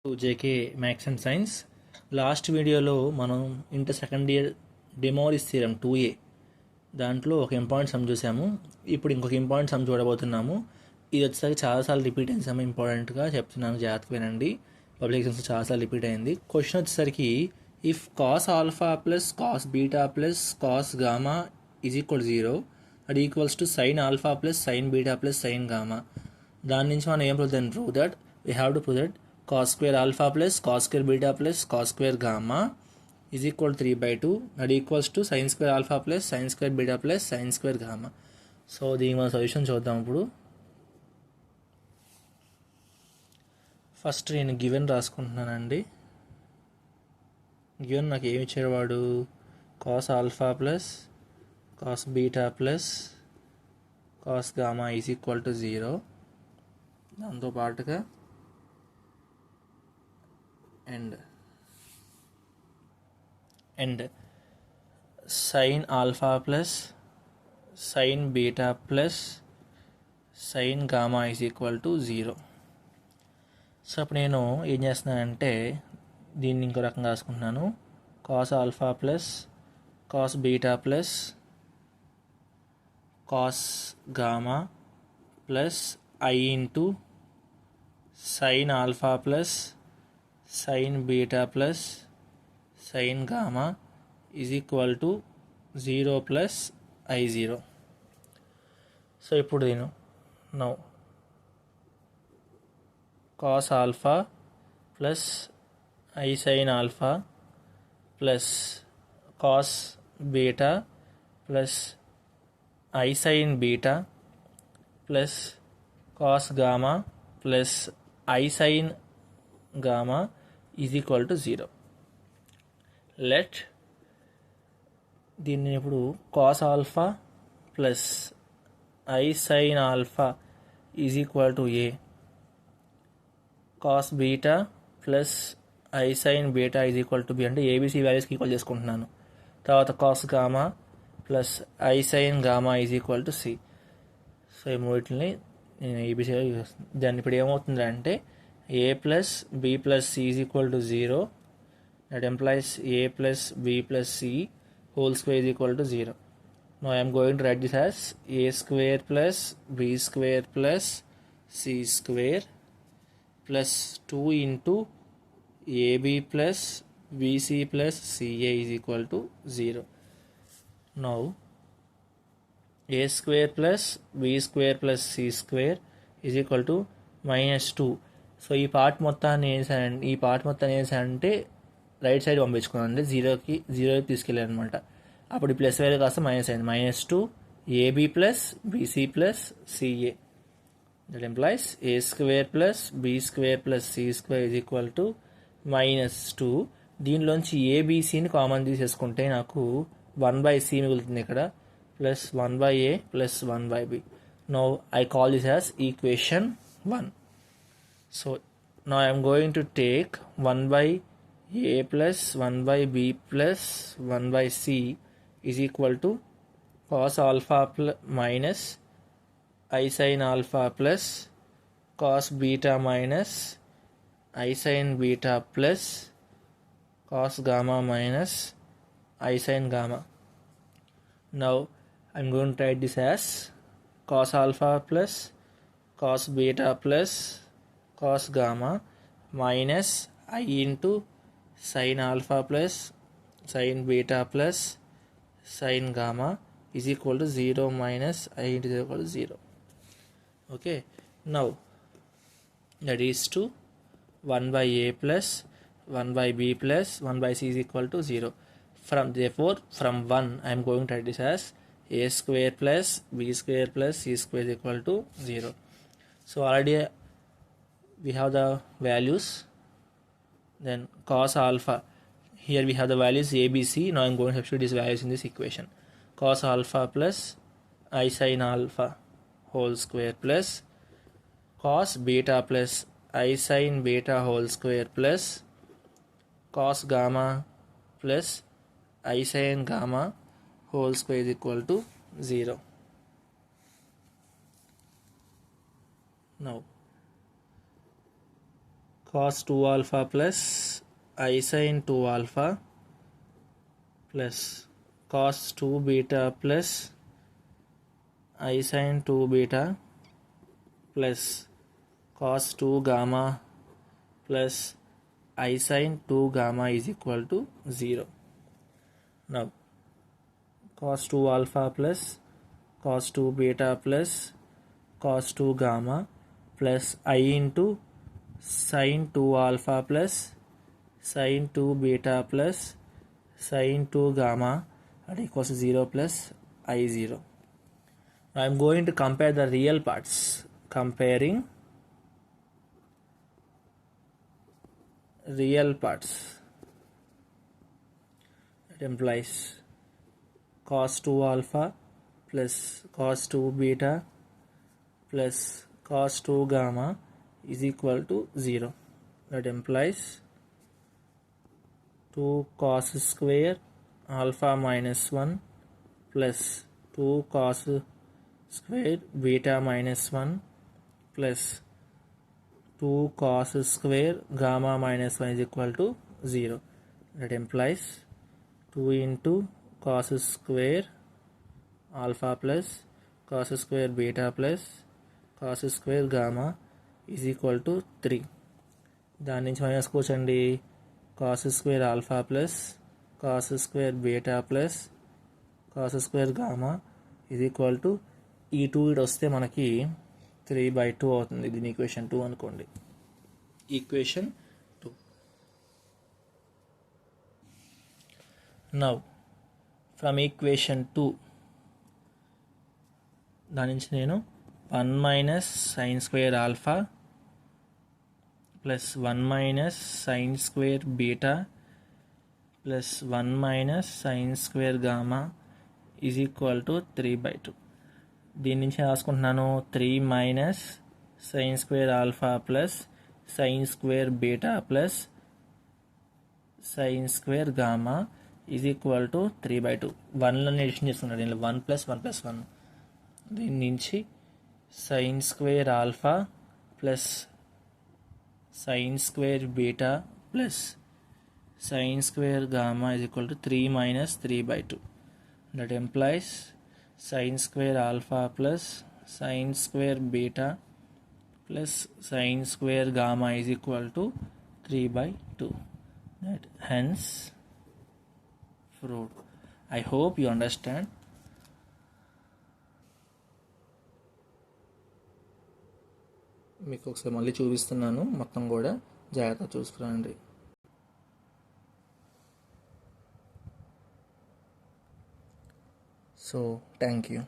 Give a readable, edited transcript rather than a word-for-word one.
JK maths and science. Last వీడియోలో మనం inter second year De Moivre's theorem 2A దాంట్లో ఒక ఇంపార్టెంట్ సమ్ చూసాము. ఇప్పుడు ఇంకొక ఇంపార్టెంట్ సమ్ చూడబోతున్నాము. ఇది వచ్చేసరికి చాలాసార్లు రిపీట్ అయిన సమ్, ఇంపార్టెంట్గా చెప్తున్నాను, జాగ్రత్తగా వినండి. పబ్లిక్ ఎగ్జామ్స్ చాలాసార్లు రిపీట్ అయింది. క్వశ్చన్ వచ్చేసరికి if cos alpha plus cos beta plus cos gamma is equal 0 అది equals to sine alpha plus sine beta plus sine gamma. దాని నుంచి మనం ఏం prove that we have to prove that cos square alpha plus cos square beta plus cos square gamma is equal to 3/2 that equals to sin square alpha plus sin square beta plus sin square gamma. So దీనికి మన solution చూద్దాం. ఇప్పుడు first నేను given రాసుకుంటున్నానండి. Given నాకు ఏమి ఇచ్చాడు వాడు, cos alpha plus cos beta plus cos gamma is equal to 0. దాంతోపాటుగా and sin alpha plus sin beta plus sin gamma is equal to 0. So అప్పుడు నేను ఏం చేస్తున్నానంటే దీన్ని ఇంకో రకంగా రాసుకుంటున్నాను. Cos alpha plus cos beta plus cos gamma plus i into sine alpha plus sin beta plus sin gamma is equal to 0 plus I0. So ఇప్పుడు నేను now cos alpha plus I sin alpha plus cos beta plus I sin beta plus cos gamma plus I sin gamma is equal to 0. Let దీన్ని ఇప్పుడు cos alpha plus i sine alpha is equal to A, cos beta plus i sine beta is equal to B అంటే ABC వాల్యూస్కి equal చేసుకుంటున్నాను. తర్వాత cos gamma plus i sine gamma is equal to C. So ఈ మూడింటిని నేను ఏబీసీగా use చేస్తాను. దాన్ని ఇప్పుడు ఏమవుతుందంటే a plus b plus c is equal to 0. That implies a plus b plus c whole square is equal to 0. Now I am going to write this as a square plus b square plus c square plus 2 into ab plus bc plus ca is equal to 0. Now a square plus b square plus c square is equal to minus 2. So ఈ part మొత్తాన్ని వేసానంటే right side పంపించుకున్నాను, జీరోకి తీసుకెళ్ళాను అనమాట. అప్పుడు ఈ plus value కాస్త minus అయింది. -2 AB plus BC plus CA. That implies A square plus B square plus C square is equal to -2. దీనిలోంచి ఏబీసీని కామన్ తీసేసుకుంటే నాకు 1/c మిగులుతుంది ఇక్కడ, plus 1/a plus 1/b. Now I call this as equation 1. So now I am going to take 1/a plus 1/b plus 1/c is equal to cos alpha minus I sin alpha plus cos beta minus I sin beta plus cos gamma minus I sin gamma. Now I am going to write this as cos alpha plus cos beta plus cos gamma minus I into sin alpha plus sin beta plus sin gamma is equal to 0 minus I into 0 equal to 0. Okay, now that is to 1/a plus 1/b plus 1/c is equal to 0. Therefore from 1 I am going to write this as a square plus b square plus c square is equal to 0. So already we have the values. Then cos alpha, here we have the values a, b, c. Now I am going to substitute these values in this equation. Cos alpha plus I sin alpha whole square plus cos beta plus I sin beta whole square plus cos gamma plus I sin gamma whole square is equal to 0. Now cos 2 alpha plus I sin 2 alpha plus cos 2 beta plus I sin 2 beta plus cos 2 gamma plus I sin 2 gamma is equal to 0. Now cos 2 alpha plus cos 2 beta plus cos 2 gamma plus I into sin 2 alpha plus sin 2 beta plus sin 2 gamma that equals 0 plus I0. Now I am going to compare the real parts. Comparing real parts, that implies cos 2 alpha plus cos 2 beta plus cos 2 gamma is equal to 0. That implies 2 cos square alpha minus 1 plus 2 cos square beta minus 1 plus 2 cos square gamma minus 1 is equal to 0. That implies 2 into cos square alpha plus cos square beta plus cos square gamma is equal to 3. దాని నుంచి మనం వేసుకోవచ్చండి cos square alpha plus cos square beta plus cos square gamma is equal to ఈ 2 ఇటు వస్తే మనకి 3/2 అవుతుంది. దీని ఈక్వేషన్ 2 అనుకోండి. ఈక్వేషన్ 2. నౌ ఫ్రమ్ ఈక్వేషన్ 2 దాని నుంచి నేను 1 minus sine square alpha plus 1 minus sine square beta plus 1 minus sine square gamma is equal to 3/2. దీని నుంచి రాసుకుంటున్నాను 3 minus sine square alpha plus sine square beta plus sine square gamma is equal to 3/2. 1లోనే addition చేసుకున్నాను. దీనిలో 1 plus 1 plus 1. దీని నుంచి sine square alpha plus sine square beta plus sine square gamma is equal to 3 minus 3/2. That employees sign square alpha plus sine square beta plus sine square gamma is equal to 3/2. That hence proved. I hope you understand. మీకు ఒకసారి మళ్ళీ చూపిస్తున్నాను, మొత్తం కూడా జాగ్రత్తగా చూసుకురండి. So thank you.